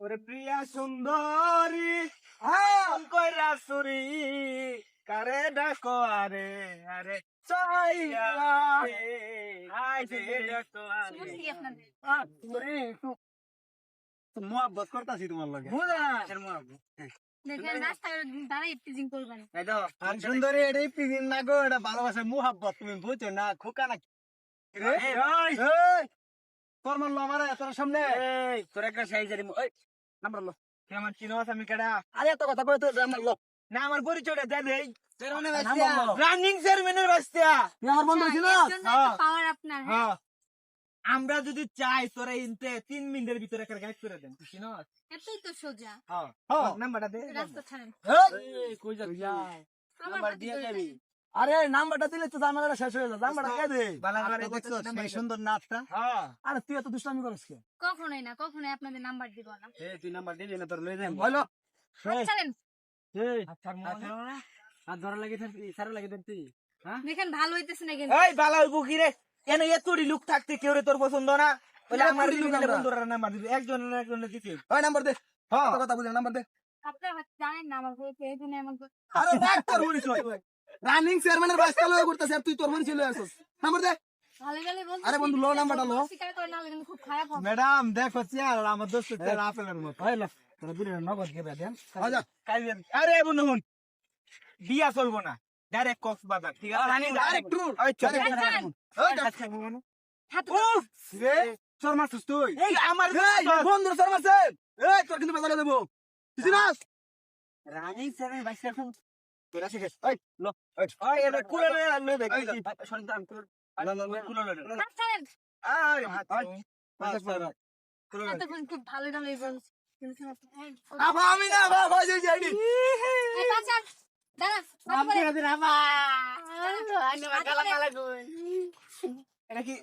ওরে প্রিয়া সুন্দরী কইরা সুরি কারে ডাকো আরে আরে মোহাব্বত করতাছি তোমার লগে আর সুন্দরী এটাই পিজিন না গো, এটা ভালোবাসা মোহাব্বত, তুমি বুঝছো না? খোকা না তোর মারলো আমার তোর সামনে, তোর একটা সাইজারি নাম্বার লো আমার চিনো আছে আমি কেডা? আরে এত কথা কই তো নাম্বার লো না, আমার পরিচয়টা দেন। এই রানিং চেয়ারম্যানের বাস্তা আমার বন্ধু ছিল। হ্যাঁ আমরা যদি চাই তোরা ইনতে 3 মিনিটের ভিতরে একটা গাইড করে দেন, চিনো? এতই তো সোজা। হ্যাঁ নাম্বারটা দে, রাস্তা ছাড়েন। এই কই যাবি? নাম্বার দিয়ে যাবি। আরে নাম্বারটা দিলে তো ঝামেলাটা শেষ হয়ে যাবে। নাম্বারটা কে দে? বালাবারে দেখছো সেই সুন্দর নাচটা? হ্যাঁ আরে তুই এত দুষ্টামি করিস কে? কখনোই না, কখনোই আপনাদের নাম্বার দিব না। এই তুই নাম্বার দিবি না, তোর লই যাই বলো হাত ছাড়েন। এই হাত ধরা লাগে তুই, সারা লাগে তুই। হ্যাঁ দেখেন ভালো হইতেছে না কিন্তু। এই বালা হইব কি রে? কেন এতটি লোক থাকতে কেউ রে তোর পছন্দ না? বলে আমার বন্ধুরা নাম্বার দিবি, একজনের দিবি। ওই নাম্বার দে। হ্যাঁ কত কথা বুঝে নাম্বার দে। আপনারা হয়তো জানেন না আমার হয়েছে, এই জন্য এমন করছে। আরে দেখ তোর পরিচয়। রানিং চেয়ারম্যানের বাসটা লয়ে করতেছ আর তুই তোর পরিচয় লয়ে আসছিস। নাম্বার দে। ভালো ভালো বলছি। আরে বন্ধু, লো নাম্বারটা লো। স্বীকার করে না হলে কিন্তু খুব খারাপ হবে। ম্যাডাম দেখো চেয়ার আমার দোস্ত চেয়ার আপেলের মতো। ওই লো তোর বিরে নগদ কে দেন। আচ্ছা কাইবেন আরে বন্ধু শুন, বিয়া চলবো না, ডাইরেক্ট কক্সবাজার, ঠিক আছে? Running direct tour. ওই চল ওই হাত রে চল মারছিস তুই? এই আমার বন্ধু স্যার মারছে। এই তোর কিন্তু বাজারে দেব। তুই চিনাস? রানিং স্যারের বাইসা ফোন তোরা শিখেছ। ওই লো ওই এটা কুলে লয়ে দেখ। সরি দাম কুলে কুলে লয়ে। হাত ছাড়েন। আরে হাত কুলে লয়ে। এতক্ষণ খুব ভালো ভালোই বলছি। কিন্তু এই আবা আমি না বাবা যাই যাইনি। বাঁচান। দাঁড়ান। হাত করে। এটা কি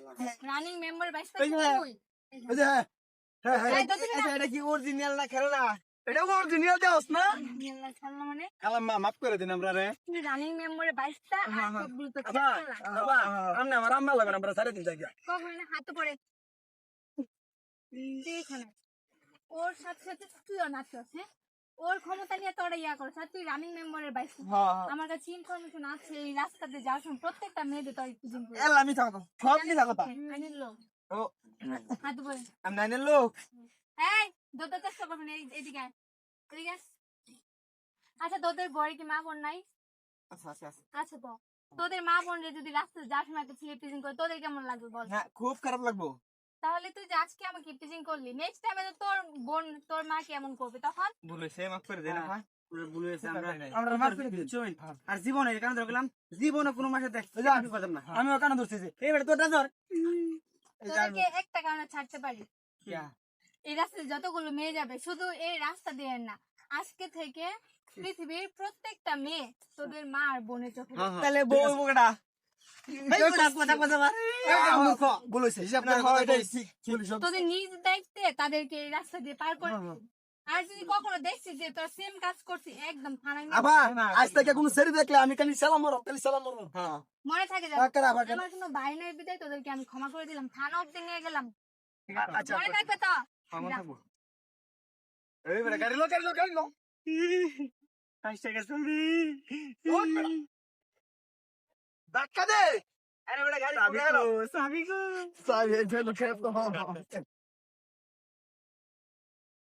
রানিং মেম্বার বাইসটা এই যে। কই? এই যে হ্যাঁ হ্যাঁ এই তো তুমি না। এটা কি অরিজিনাল না খেলনা? এটা অরিজিনাল দেওস না? মেম্বার খেলনা মানে কালাম মাফ করে দিন আমরা রে। তুমি রানিং মেম্বারে বাইসটা আর সবগুলো তো আবা খেলনা। আবা আমনে আমার আম্মা লাগা আমরা সাড়ে দিন যাই। কখন হাত পড়ে এখানে ওর সাথে সাথে তুইও নাচছিস, হ্যাঁ? ওর ক্ষমতা নিয়ে তোরা ইয়া করছ, আর তুই রানিং মেম্বারের বাইস। আমার কাছে ইনফরমেশন আছে, এই রাস্তাতে যাওয়ার সময় প্রত্যেকটা মেয়েদের তোর খুঁজে করে এলা আমি থাকো সব কি থাকো তা। আনিল লোক ও হাত পড়ে। আমি নাইনের লোক। এই দোদা চেষ্টা করবেন, এইদিকে আয়, এদিকে আয়। আচ্ছা তোদের ঘরে কি মা বোন নাই? আচ্ছা আচ্ছা আচ্ছা তো তোদের মা বোন যদি রাস্তায় যাওয়ার সময় একটা ছেলে প্রেজেন্ট করে তোদের কেমন লাগবে বল? হ্যাঁ খুব খারাপ লাগবো। তাহলে তুই যে আজকে আমাকে প্রেজেন্ট করলি, নেক্সট টাইমে তো তোর বোন তোর মা কেমন করবে তখন? বলেছে মাফ করে দেন। হ্যাঁ। বলেছে আমরা মাফ করে দিই। আর জীবনে কারণ ধরলাম জীবনে কোনো মাসে দেখতে পারতাম না। আমি ওখানে ধরছি যে এবারে তোরটা ধর। তোদেরকে একটা কারণে ছাড়তে পারি, এই রাস্তায় যতগুলো মেয়ে যাবে শুধু এই রাস্তা দিয়ে না, আজকে থেকে পৃথিবীর প্রত্যেকটা মেয়ে তোদের মা আর বোনের চোখে দেখবে। তাহলে বউ বোকটা বলেছে হিসাব করে তোদের নিজ দায়িত্বে তাদেরকে এই রাস্তা দিয়ে পার করে দিবি। আর যদি কখনো দেখছিস যে তোর সেম কাজ করছিস, একদম থানায় নিয়ে আবার আজ থেকে কোনো সেরি দেখলে আমি খালি সালাম মারব, খালি সালাম মারব। মনে থাকে যাবে। কাকারা আবার আমার কোনো ভাই নাই বিদায় তোদেরকে আমি ক্ষমা করে দিলাম, থানা অব্দি নিয়ে গেলাম, আচ্ছা মনে থাকবে তো? এইবারে গাড়ি লো গাড়ি লো গাড়ি লো। 5 টাকা চলবি। ধাক্কা দে। আরে বড় গাড়ি সাবি গো সাবি এই যে লোকে তো